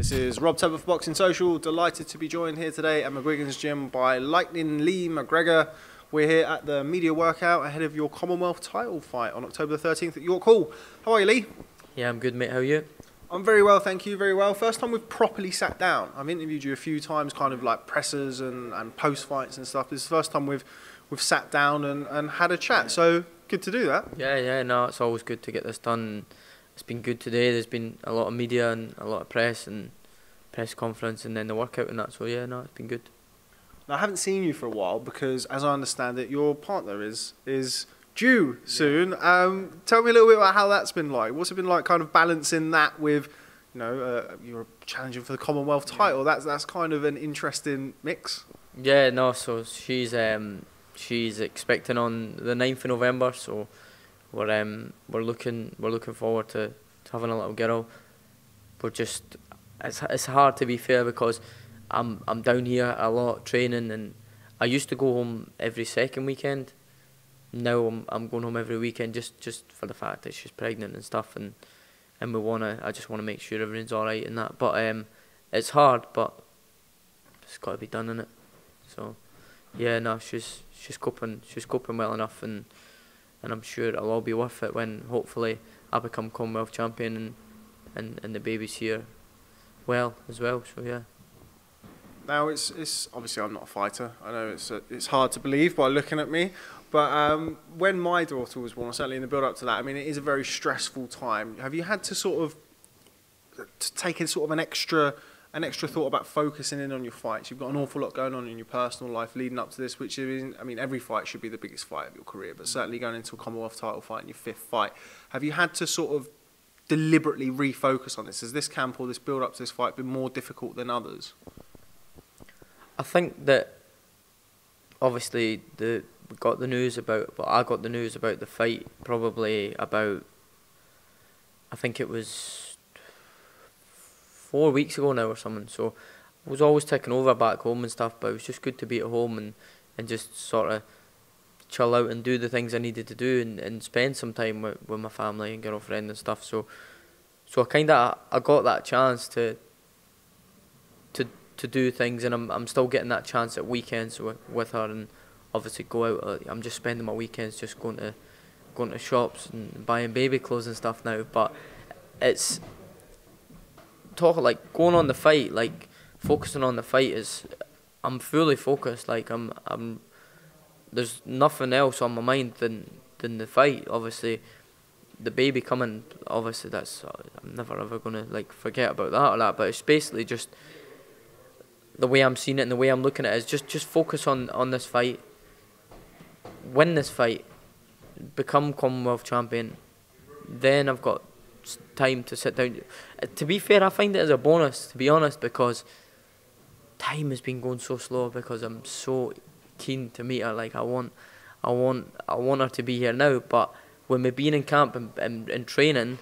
This is Rob Tebbutt for Boxing Social. Delighted to be joined here today at McGuigan's gym by Lightning Lee McGregor. We're here at the media workout ahead of your Commonwealth title fight on October the 13th at York Hall. How are you, Lee? Yeah, I'm good, mate. How are you? I'm very well, thank you, very well. First time we've properly sat down. I've interviewed you a few times, kind of like pressers and post-fights and stuff. This is the first time we've sat down and had a chat, so good to do that. Yeah, no, it's always good to get this done. It's been good today. There's been a lot of media and a lot of press conference and then the workout and that, so yeah, no, it's been good. Now, I haven't seen you for a while because, as I understand it, your partner is due soon. Tell me a little bit about how that's been like. What's it been like kind of balancing that with, you know, you're challenging for the Commonwealth title. That's kind of an interesting mix. Yeah, no, so she's expecting on the 9th of November, so we're looking forward to having a little girl. We're just it's hard, to be fair, because I'm down here a lot training, and I used to go home every second weekend. Now I'm going home every weekend just for the fact that she's pregnant and stuff, and I just wanna make sure everything's alright and that. But it's hard, but it's got to be done, innit? So yeah, no, she's coping well enough, and I'm sure it'll all be worth it when hopefully I become Commonwealth champion and the baby's here well as well. So yeah. Now it's obviously I'm not a fighter. I know it's hard to believe by looking at me, but when my daughter was born, certainly in the build up to that, I mean, it is a very stressful time. Have you had to sort of take in sort of an extra thought about focusing in on your fights? You've got an awful lot going on in your personal life leading up to this, which is, I mean, every fight should be the biggest fight of your career, but certainly going into a Commonwealth title fight in your 5th fight. Have you had to sort of deliberately refocus on this? Has this camp or this build up to this fight been more difficult than others? I think that obviously I got the news about the fight probably about, I think it was 4 weeks ago now or something. So I was always taking over back home and stuff, but it was just good to be at home and just sort of chill out and do the things I needed to do and spend some time with my family and girlfriend and stuff. So I got that chance to do things, and I'm still getting that chance at weekends with her, and obviously go out. I'm just spending my weekends just going to shops and buying baby clothes and stuff now. But it's talking like going on the fight, like focusing on the fight is, I'm fully focused. Like I'm there's nothing else on my mind than the fight. Obviously the baby coming, obviously that's I'm never ever gonna like forget about that or that, but it's basically just the way I'm seeing it and the way I'm looking at it is just focus on this fight, win this fight, become Commonwealth champion, then I've got time to sit down. To be fair, I find it as a bonus, to be honest, because time has been going so slow because I'm so keen to meet her. Like I want her to be here now, but when we're being in camp and training,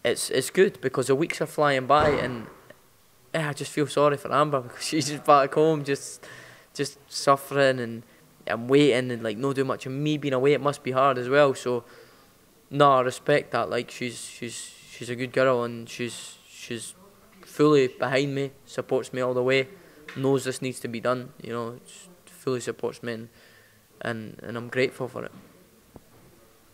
it's good because the weeks are flying by, and yeah, I just feel sorry for Amber because she's just back home just suffering and waiting and like not doing much, and me being away, it must be hard as well. So no, I respect that. Like she's a good girl, and she's fully behind me, supports me all the way, knows this needs to be done, you know, fully supports me, and I'm grateful for it.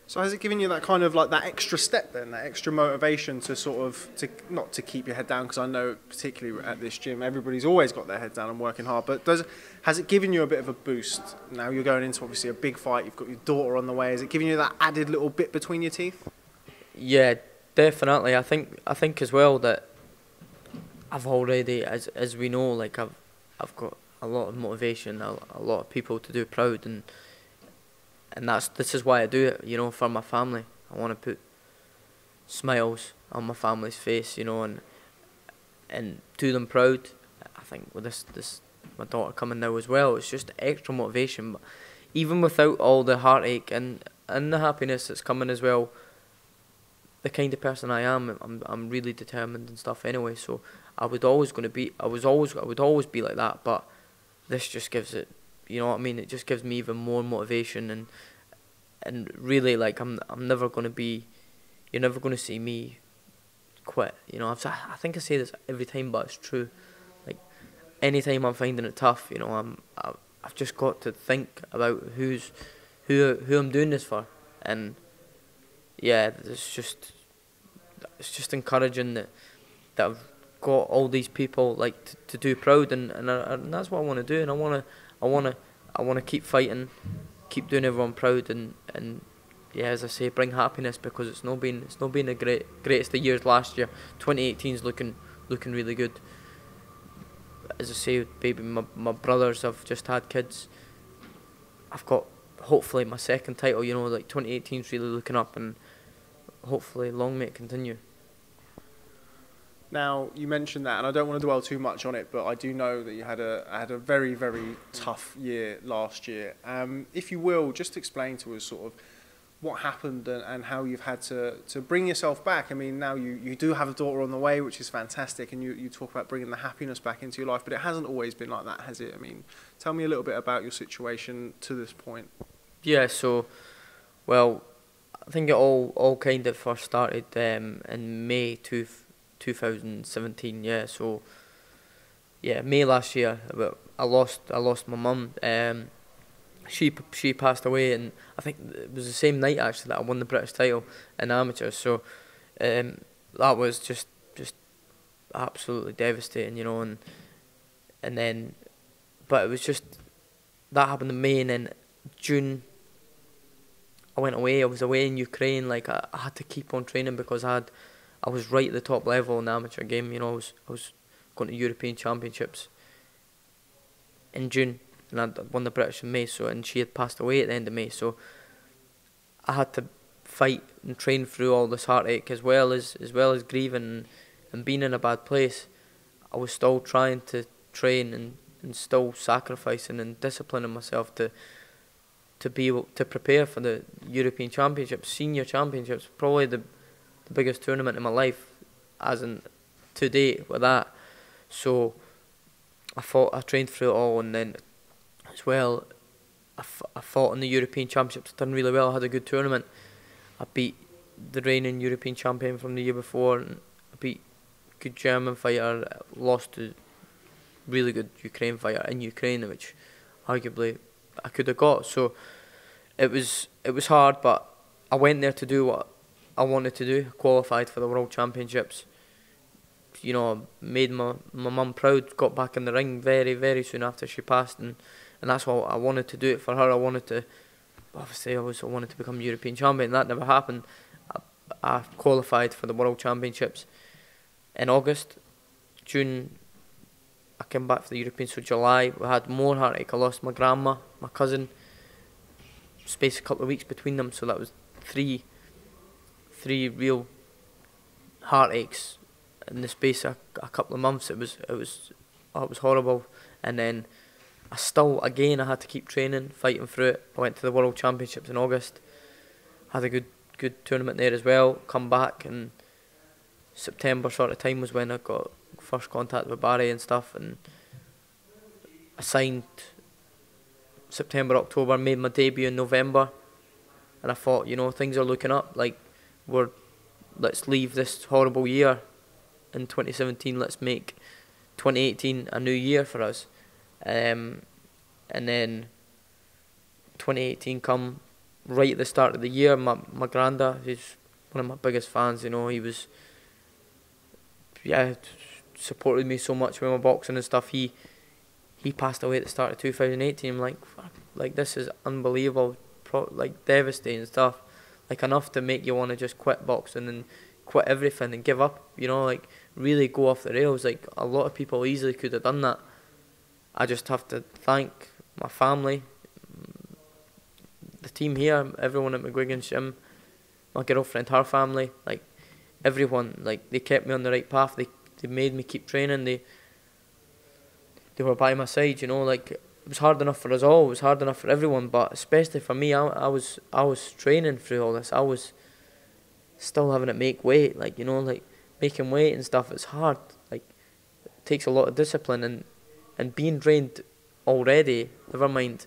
So has it given you that kind of like that extra step then, that extra motivation to sort of, not to keep your head down, because I know particularly at this gym everybody's always got their head down and working hard, but has it given you a bit of a boost? Now you're going into obviously a big fight, you've got your daughter on the way, has it given you that added little bit between your teeth? Yeah, definitely. I think as well that I've already, as we know, like I've got a lot of motivation, a lot of people to do proud, and this is why I do it, you know, for my family. I want to put smiles on my family's face, you know, and do them proud. I think with this my daughter coming now as well, it's just extra motivation. But even without all the heartache and the happiness that's coming as well, the kind of person I am, I'm really determined and stuff anyway. So I would always be like that. But this just gives it, you know what I mean? It just gives me even more motivation, and really, like, I'm never going to be, you're never going to see me quit. You know, I think I say this every time, but it's true. Like, anytime I'm finding it tough, you know, I've just got to think about who I'm doing this for, and yeah, it's just encouraging that I've got all these people like to do proud, and that's what I want to do, and I want to keep fighting, keep doing everyone proud, and yeah, as I say, bring happiness, because it's not been the greatest of years last year. 2018's looking really good. As I say, baby, my brothers have just had kids. I've got hopefully my second title. You know, like 2018's really looking up, and hopefully long may it continue. Now, you mentioned that, and I don't want to dwell too much on it, but I do know that you had a very, very tough year last year. If you will, just explain to us sort of what happened and how you've had to bring yourself back. I mean, now you do have a daughter on the way, which is fantastic, and you talk about bringing the happiness back into your life, but it hasn't always been like that, has it? I mean, tell me a little bit about your situation to this point. Yeah, so, well, I think it all kind of first started in May 2017. Yeah, so yeah, May last year. I lost my mum. She passed away, and I think it was the same night actually that I won the British title in amateurs. So that was just absolutely devastating, you know. And then, but it was just that happened in May, and then June I went away. I was away in Ukraine. Like I had to keep on training because I was right at the top level in the amateur game. You know, I was going to European Championships in June, and I won the British in May. So, and she had passed away at the end of May. So I had to fight and train through all this heartache, as well as grieving and being in a bad place. I was still trying to train and still sacrificing and disciplining myself to be able to prepare for the European Championships, Senior Championships, probably the biggest tournament in my life, as in to date with that. So I trained through it all, and then as well I fought in the European Championships, done really well. I had a good tournament. I beat the reigning European champion from the year before, and I beat a good German fighter, lost to really good Ukraine fighter in Ukraine, which arguably I could have got. So it was hard, but I went there to do what I wanted to do. Qualified for the World Championships. You know, made my mum proud. Got back in the ring very, very soon after she passed, and that's what I wanted to do it for her. I wanted to, obviously, I wanted to become European champion. That never happened. I qualified for the World Championships in August. June, I came back for the Europeans. So July, we had more heartache. I lost my grandma, my cousin. Space a couple of weeks between them, so that was three real heartaches in the space of a couple of months. It was horrible. And then I had to keep training, fighting through it. I went to the World Championships in August, had a good tournament there as well. Come back, and September sort of time was when I got first contact with Barry and stuff, and I signed September, October, made my debut in November, and I thought, you know, things are looking up. Like, let's leave this horrible year in 2017. Let's make 2018 a new year for us. And then 2018 come right at the start of the year. My granda, who's one of my biggest fans, you know, he was, supported me so much with my boxing and stuff. He passed away at the start of 2018. I'm like, fuck, like, this is unbelievable, like, devastating stuff. Like, enough to make you want to just quit boxing and quit everything and give up, you know, like, really go off the rails. Like, a lot of people easily could have done that. I just have to thank my family, the team here, everyone at McGuigan's gym, my girlfriend, her family, like, everyone, like, they kept me on the right path. They made me keep training. They were by my side, you know. Like, it was hard enough for us all. It was hard enough for everyone, but especially for me, I was training through all this. I was still having to make weight, like, you know, like, making weight and stuff. It's hard. Like, it takes a lot of discipline, and being drained already, never mind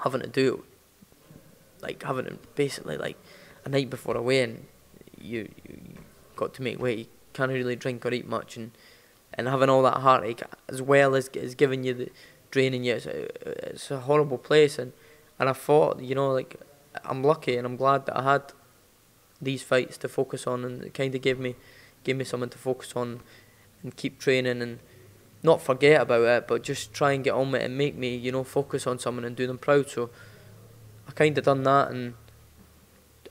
having to do it, like, having to basically, like, a night before a weigh-in, you got to make weight. can't really drink or eat much, and having all that heartache as well as giving you the draining you. It's a horrible place, and I thought, you know, like, I'm lucky and I'm glad that I had these fights to focus on, and it kind of gave me something to focus on and keep training and not forget about it, but just try and get on with it and make me, you know, focus on someone and do them proud. So I kind of done that, and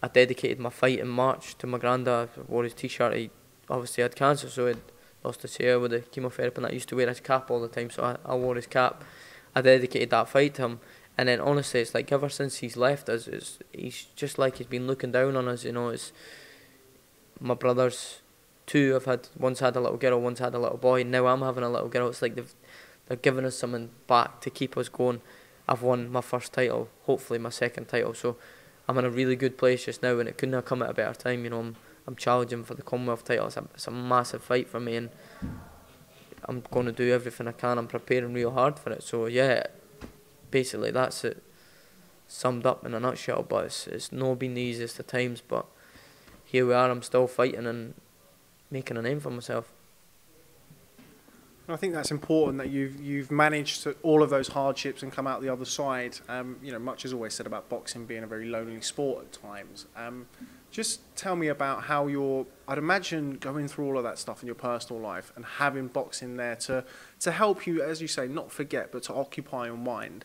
I dedicated my fight in March to my granddad. I wore his t-shirt. He obviously had cancer, so he'd lost his hair with the chemotherapy, and I used to wear his cap all the time, so I wore his cap. I dedicated that fight to him, and then honestly, it's like ever since he's left us, he's just like he's been looking down on us, you know. It's my brothers, two, one's had a little girl, one's had a little boy, and now I'm having a little girl. It's like they're giving us something back to keep us going. I've won my first title, hopefully my second title, so I'm in a really good place just now, and it couldn't have come at a better time. You know, I'm challenging for the Commonwealth title. It's a massive fight for me, and I'm going to do everything I can. I'm preparing real hard for it. So yeah, basically that's it, summed up in a nutshell. But it's not been the easiest of times, but here we are. I'm still fighting and making a name for myself. I think that's important that you've managed all of those hardships and come out the other side. You know, much is always said about boxing being a very lonely sport at times. Just tell me about how I'd imagine going through all of that stuff in your personal life and having boxing there to help you, as you say, not forget, but to occupy your mind.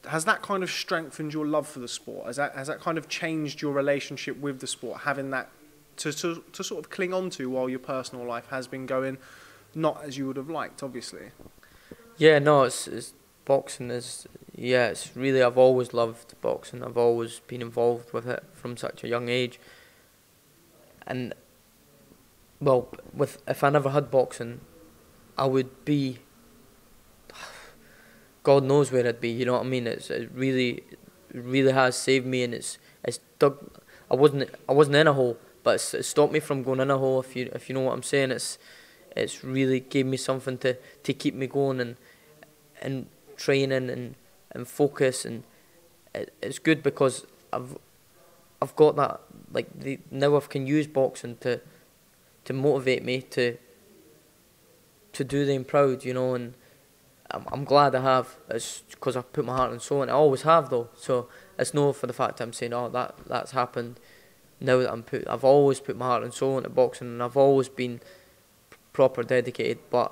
Has that kind of strengthened your love for the sport? Has that kind of changed your relationship with the sport, having that to sort of cling on to while your personal life has been going not as you would have liked, obviously? Yeah, no, it's boxing is, yeah, it's really, I've always loved boxing. I've always been involved with it from such a young age. And, well, if I never had boxing, I would be, God knows where I'd be, you know what I mean? It really has saved me, and it's dug, I wasn't in a hole, but it stopped me from going in a hole, if you know what I'm saying. It's really gave me something to keep me going and training and focus, and it's good because I've got that, like, now I can use boxing to motivate me to do them proud, you know, and I'm glad I have. It's because I put my heart and soul in it. I always have though, so it's not for the fact I'm saying, oh, that's happened. Now that I've always put my heart and soul into boxing, and I've always been proper dedicated. But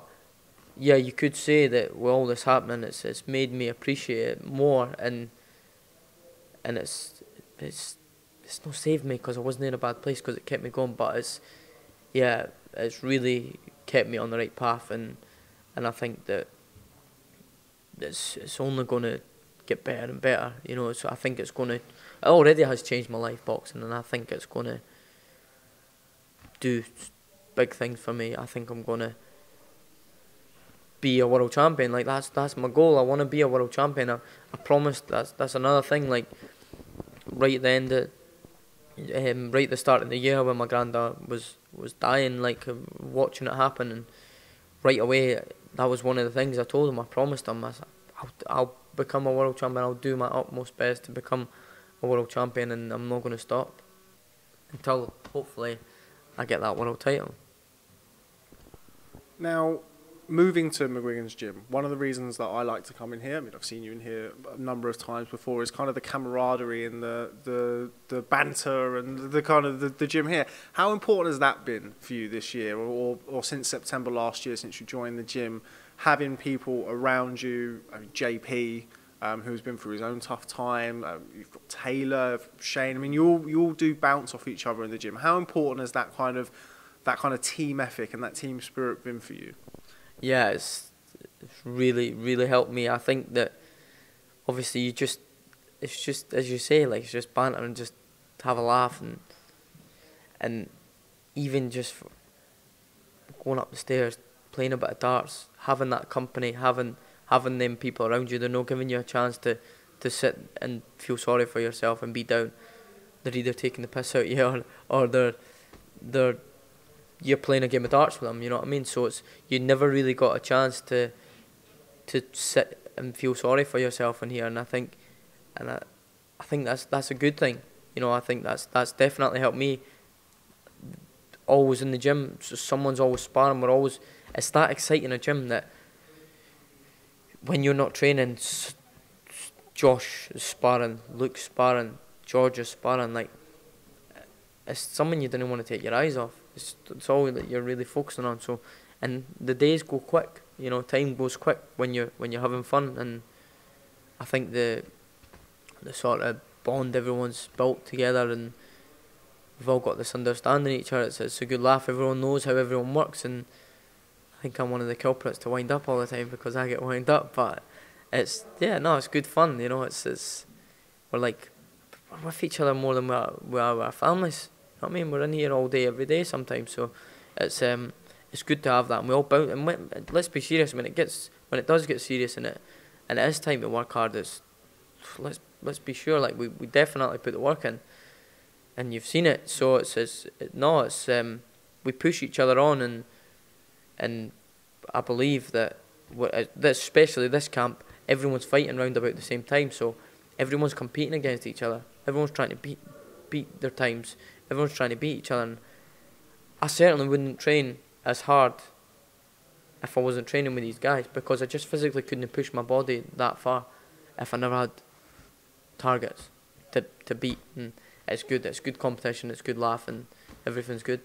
yeah, you could say that with all this happening, it's made me appreciate it more, and it's not saved me because I wasn't in a bad place, because it kept me going. But it's really kept me on the right path, and I think that it's only going to get better and better, you know. So I think it already has changed my life, boxing, and I think it's going to do big things for me. I think I'm going to be a world champion. Like, that's my goal. I want to be a world champion. I promised. That's another thing. Like, right at the end of, right at the start of the year when my granddad was dying, like, watching it happen, and right away, that was one of the things I told him. I promised him, I'll become a world champion. I'll do my utmost best to become a world champion, and I'm not going to stop until hopefully I get that world title. Now, moving to McGuigan's gym, one of the reasons that I like to come in here, I mean, I've seen you in here a number of times before, is kind of the camaraderie and the banter and the kind of the gym here. How important has that been for you this year, or since September last year, since you joined the gym, having people around you? I mean, JP, who's been through his own tough time. You've got Taylor, Shane. I mean, you all do bounce off each other in the gym. How important has that kind of team ethic and that team spirit been for you? Yeah, it's really, really helped me. I think that obviously it's just as you say, like, it's just banter and just have a laugh, and even just going up the stairs, playing a bit of darts, having that company, having them people around you. They're not giving you a chance to sit and feel sorry for yourself and be down. They're either taking the piss out of you, or you're playing a game of darts with them, you know what I mean? So you never really got a chance to sit and feel sorry for yourself in here, and I think that's a good thing, you know. I think that's definitely helped me. always in the gym. So someone's always sparring. It's that exciting a gym that when you're not training, Josh is sparring, Luke's sparring, George is sparring. Like, it's someone you didn't want to take your eyes off. It's all that you're really focusing on. So, and the days go quick. You know, time goes quick when you're having fun. And I think the sort of bond everyone's built together, and we've all got this understanding of each other. It's a good laugh. Everyone knows how everyone works, and I think I'm one of the culprits to wind up all the time because I get wound up. But it's good fun. You know, we're with each other more than we are with our families. You know what I mean? We're in here all day, every day sometimes. So it's good to have that, and we all bounce. And let's be serious when it does get serious, and it is time to work hard. Let's be sure, like we definitely put the work in, and you've seen it. So we push each other on, and I believe that especially this camp, everyone's fighting round about the same time. So everyone's competing against each other. Everyone's trying to beat their times. Everyone's trying to beat each other. And I certainly wouldn't train as hard if I wasn't training with these guys, because I just physically couldn't push my body that far if I never had targets to beat. And it's good competition, it's good laugh, and everything's good.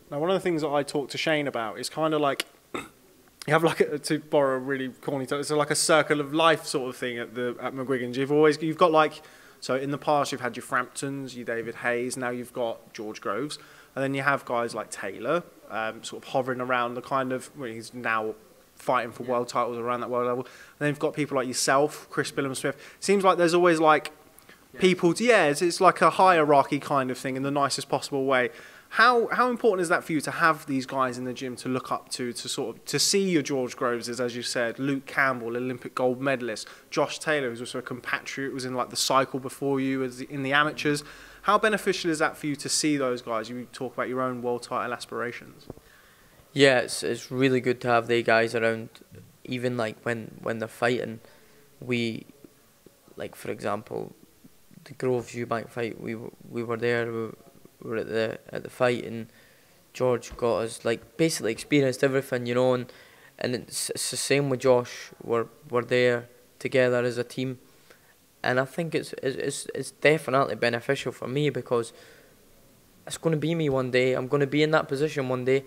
Now, one of the things that I talk to Shane about is kind of like, you have to borrow a really corny term, it's like a circle of life sort of thing at McGuigan's. You've got so in the past you've had your Framptons, your David Hayes, now you've got George Groves, and then you have guys like Taylor, sort of hovering around the kind of, he's now fighting for world titles around that world level. And then you've got people like yourself, Chris Billam-Smith. Seems like there's always people, it's like a hierarchy kind of thing in the nicest possible way. How important is that for you to have these guys in the gym to look up to see your George Groveses, as you said, Luke Campbell, Olympic gold medalist, Josh Taylor, who's also a compatriot, was in the cycle before you in the amateurs. How beneficial is that for you to see those guys? You talk about your own world title aspirations. Yeah, it's really good to have the guys around, even when they're fighting. We, for example, the Groves Eubank fight, we were there. We were at the fight, and George got us basically experienced everything, you know, and it's the same with Josh. We're there together as a team, and I think it's definitely beneficial for me, because it's going to be me one day. I'm going to be in that position one day,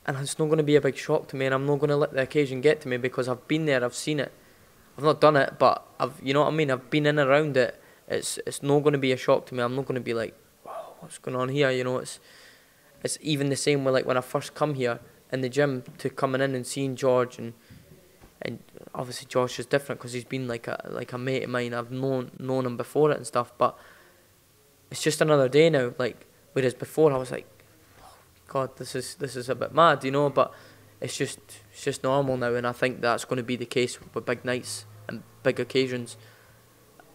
and it's not going to be a big shock to me, and I'm not going to let the occasion get to me, because I've been there, I've seen it. I've not done it, but you know what I mean. I've been in and around it. It's not going to be a shock to me. I'm not going to be like, what's going on here, you know. It's even the same with when I first come here in the gym, to coming in and seeing George, and obviously Josh is different because he's been like a mate of mine. I've known him before it and stuff, but it's just another day now. Whereas before I was like, oh God, this is a bit mad, you know. But it's just normal now, and I think that's going to be the case with big nights and big occasions,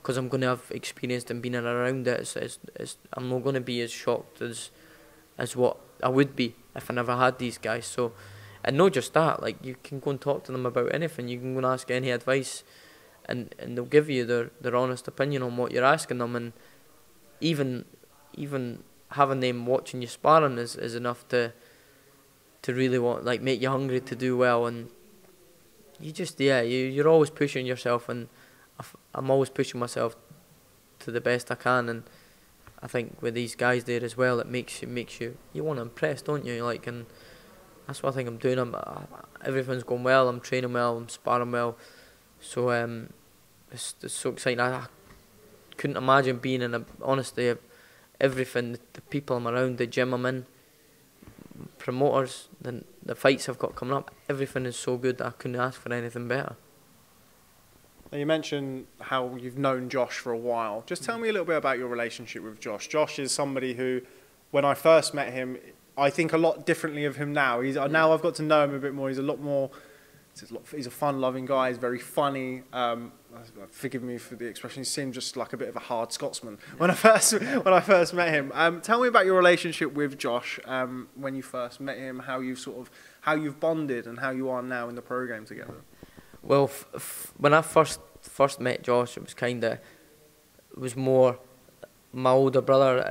because I'm going to have experienced and been around it. I'm not going to be as shocked as what I would be if I never had these guys. So, and not just that, you can go and talk to them about anything. You can go and ask any advice, and they'll give you their honest opinion on what you're asking them. And even having them watching you sparring is enough to really make you hungry to do well. And you're always pushing yourself, and I'm always pushing myself to the best I can. And I think with these guys there as well, it makes you want to impress, don't you? And that's what I think I'm doing. Everything's going well. I'm training well. I'm sparring well. So it's so exciting. I couldn't imagine being in honestly everything. The people I'm around, the gym I'm in, promoters, the fights I've got coming up. Everything is so good that I couldn't ask for anything better. Now, you mentioned how you've known Josh for a while. Just tell me a little bit about your relationship with Josh. Josh is somebody who, when I first met him, I think a lot differently of him now. Now I've got to know him a bit more. He's a fun-loving guy. He's very funny. Forgive me for the expression. He seemed just like a bit of a hard Scotsman when I first met him. Tell me about your relationship with Josh. When you first met him, how you've bonded, and how you are now in the program together. Well, when I first met Josh, it was more my older brother,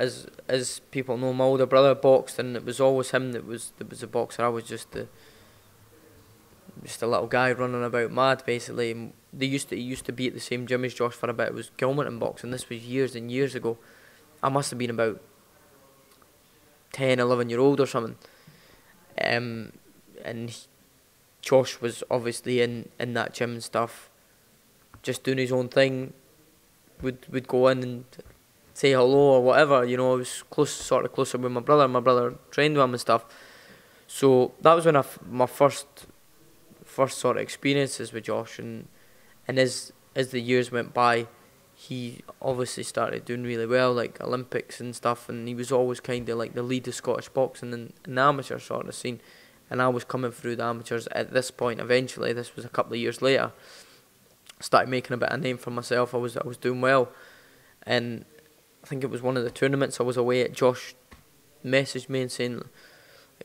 as people know, my older brother boxed, and it was always him that was a boxer. I was just a little guy running about mad, basically. And he used to be at the same gym as Josh for a bit. It was Gilmerton boxing. This was years and years ago. I must have been about 10, 11-year-old or something. And Josh was obviously in that gym and stuff, just doing his own thing. Would go in and say hello or whatever, you know. I was sort of closer with my brother. My brother trained with him and stuff. So that was when my first sort of experiences with Josh, and as the years went by, he obviously started doing really well, like Olympics and stuff, and he was always kind of like the lead of Scottish boxing in the amateur sort of scene, and I was coming through the amateurs at this point. Eventually, this was a couple of years later, started making a bit of a name for myself. I was doing well, and I think it was one of the tournaments I was away at. Josh messaged me and saying,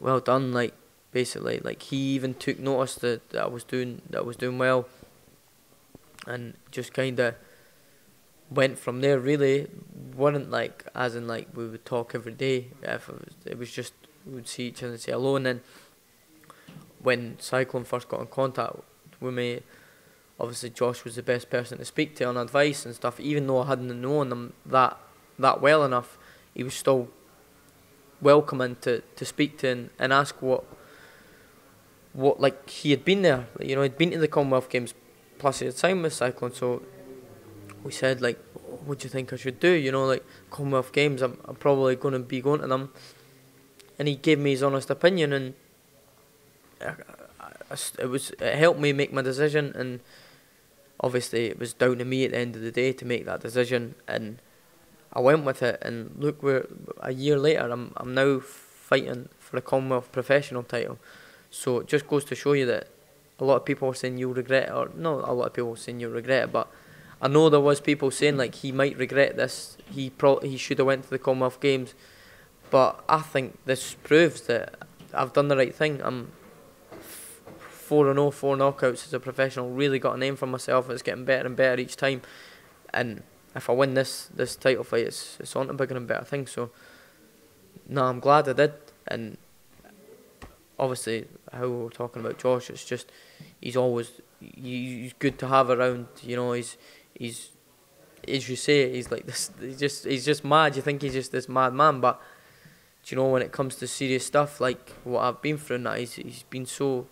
"Well done," like basically, like he even took notice that I was doing well, and just kind of went from there. Really, wasn't like as in like we would talk every day. If it was just we would see each other and say hello, and then when Cyclone first got in contact with me, obviously Josh was the best person to speak to on advice and stuff. Even though I hadn't known him that well enough, he was still welcoming to speak to and ask what like he had been there. You know, he'd been to the Commonwealth Games, plus he had signed with Cyclone. So we said, like, what do you think I should do? You know, like Commonwealth Games, I'm probably going to be going to them. And he gave me his honest opinion, and it helped me make my decision. And obviously it was down to me at the end of the day to make that decision, and I went with it. And look, we're a year later. I'm now fighting for a Commonwealth professional title. So it just goes to show you that a lot of people were saying you'll regret it, or not a lot of people were saying you'll regret it, but I know there was people saying like he might regret this. He should have went to the Commonwealth Games, but I think this proves that I've done the right thing. I'm 4-0, 4 knockouts as a professional. Really got a name for myself. It's getting better and better each time, and if I win this title fight, it's on to bigger and better things. So no, I'm glad I did. And obviously, how we were talking about Josh, it's just he's good to have around. You know, he's as you say, he's like this. He's just mad. You think he's just this mad man, but do you know, when it comes to serious stuff like what I've been through, and he's been so.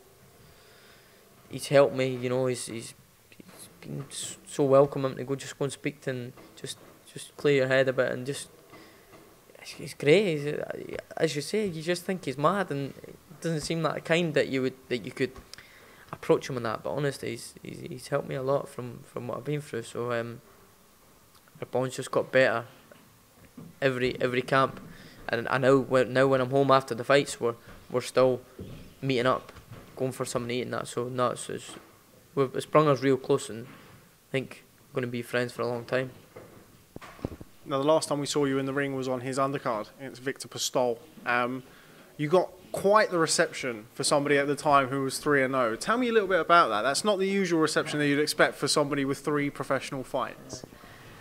He's helped me. You know, he's been so welcoming to go and speak to, and just clear your head a bit, and just he's great. As you say, you just think he's mad, and it doesn't seem that kind that you could approach him on that. But honestly, he's helped me a lot from what I've been through. So our bonds just got better every camp, and I know when I'm home after the fights, we're still meeting up, going for something to eat and that. So no, it's brought us real close, and I think we're going to be friends for a long time. Now, the last time we saw you in the ring was on his undercard against Victor Postol. You got quite the reception for somebody at the time who was 3-0. Tell me a little bit about that. That's not the usual reception that you'd expect for somebody with 3 professional fights.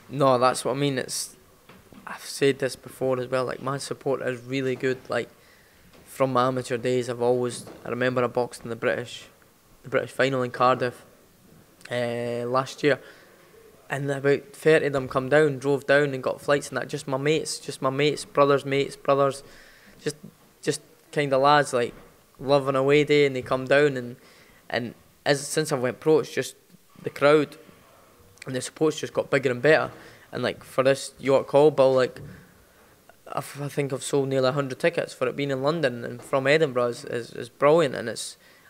No, that's what I mean. I've said this before as well. Like, my support is really good. Like, from my amateur days, I remember I boxed in the British final in Cardiff last year, and about 30 of them drove down and got flights and that. Just my mates, brothers, just kind of lads, like loving away day, and they come down, and since I went pro, it's just the crowd and the support's just got bigger and better. And like for this York Hall Bill, like I think I've sold nearly 100 tickets for it being in London, and from Edinburgh is brilliant. And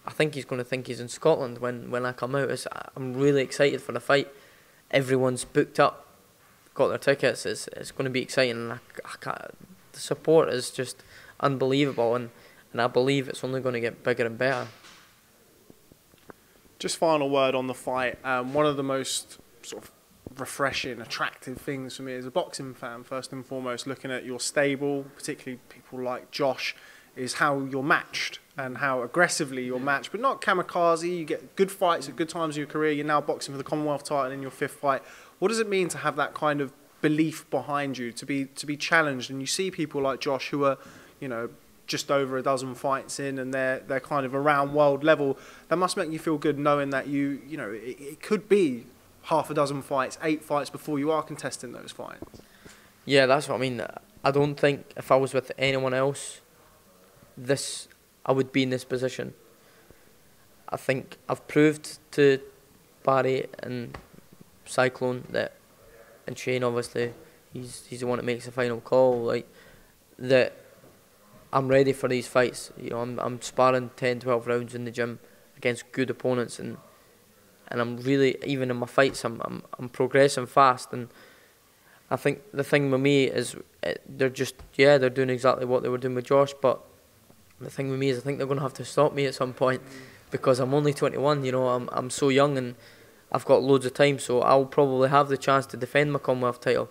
I think he's going to think he's in Scotland when I come out. I'm really excited for the fight. Everyone's booked up, got their tickets. It's going to be exciting, and the support is just unbelievable, and I believe it's only going to get bigger and better. Just final word on the fight. One of the most sort of refreshing, attractive things for me as a boxing fan, first and foremost, looking at your stable, particularly people like Josh, is how you're matched and how aggressively you're matched, but not kamikaze. You get good fights at good times of your career. You're now boxing for the Commonwealth title in your 5th fight. What does it mean to have that kind of belief behind you to be challenged. And you see people like Josh who are, you know, just over a dozen fights in, and they're kind of around world level. That must make you feel good knowing that you know it could be half a dozen fights, 8 fights before you are contesting those fights. Yeah, that's what I mean. I don't think if I was with anyone else, I would be in this position. I think I've proved to Barry and Cyclone and Shane, obviously, he's the one that makes the final call, like, that I'm ready for these fights. You know, I'm sparring 10, 12 rounds in the gym against good opponents, and I'm really, even in my fights, I'm progressing fast. And I think the thing with me is they're doing exactly what they were doing with Josh, but the thing with me is I think they're going to have to stop me at some point, because I'm only 21. You know, I'm so young and I've got loads of time, so I'll probably have the chance to defend my Commonwealth title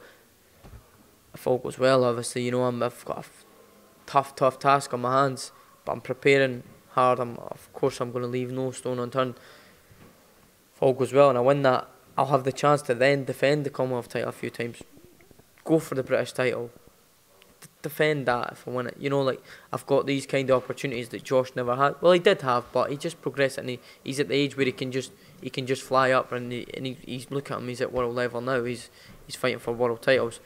if all goes well. Obviously, you know, I've got a tough task on my hands, but I'm preparing hard. Of course I'm going to leave no stone unturned. If all goes well and I win that, I'll have the chance to then defend the Commonwealth title a few times, go for the British title, defend that if I win it. You know, like, I've got these kind of opportunities that Josh never had. Well, he did have, but he just progressed, and he's at the age where he can just fly up, and he's look at him, he's at world level now. He's fighting for world titles.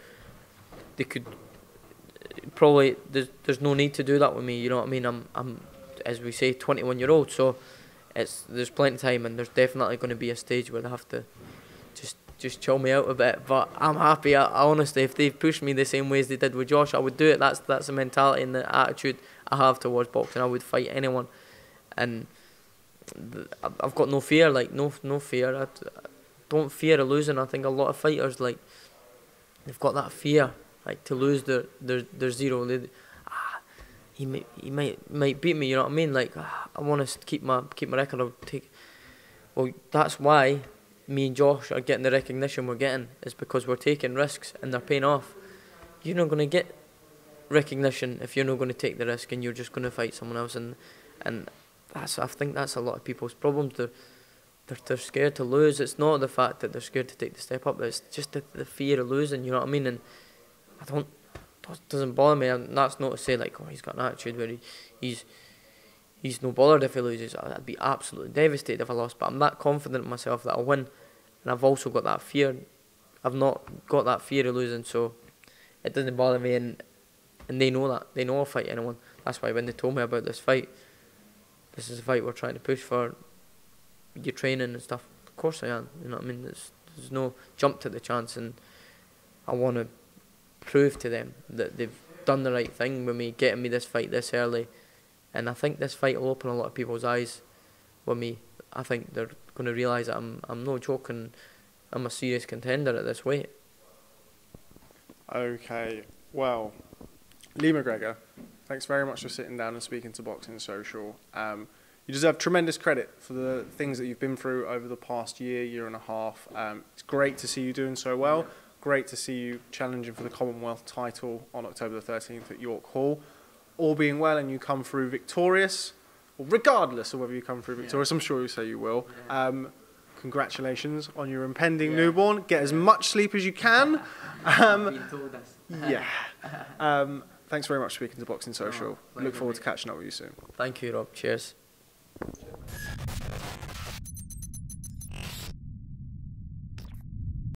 They could probably, there's no need to do that with me. You know what I mean? I'm as we say, 21-year-old. So there's plenty of time, and there's definitely going to be a stage where they have to just chill me out a bit. But I'm happy. I honestly, if they pushed me the same way as they did with Josh, I would do it. That's the mentality and the attitude I have towards boxing. I would fight anyone, and I've got no fear. Like, no fear. I don't fear of losing. I think a lot of fighters, like, they've got that fear, like, to lose their zero. He might beat me. You know what I mean? Like, I want to keep my record. Well, that's why me and Josh are getting the recognition we're getting, is because we're taking risks and they're paying off. You're not going to get recognition if you're not going to take the risk and you're just going to fight someone else. And I think that's a lot of people's problems. They're scared to lose. It's not the fact that they're scared to take the step up. It's just the fear of losing. You know what I mean? And it doesn't bother me. And that's not to say, like, oh, he's got an attitude where he's no bothered if he loses. I'd be absolutely devastated if I lost. But I'm that confident in myself that I'll win. And I've also got that fear. I've not got that fear of losing, so it doesn't bother me. And they know that. They know I'll fight anyone. That's why when they told me about this fight, this is a fight we're trying to push for, your training and stuff, of course I am. You know what I mean? There's no jump to the chance, and I want to prove to them that they've done the right thing with me, getting me this fight this early. And I think this fight will open a lot of people's eyes with me. I think they're going to realise that I'm no joke, and I'm a serious contender at this weight. Okay, well, Lee McGregor, thanks very much for sitting down and speaking to Boxing Social. You deserve tremendous credit for the things that you've been through over the past year and a half. It's great to see you doing so well. Great to see you challenging for the Commonwealth title on October the 13th at York Hall. All being well and you come through victorious, or regardless of whether you come through victorious, I'm sure you'll say you will. Congratulations on your impending newborn. Get as much sleep as you can. Thanks very much for speaking to Boxing Social. Look forward to catching up with you soon. Thank you, Rob. Cheers.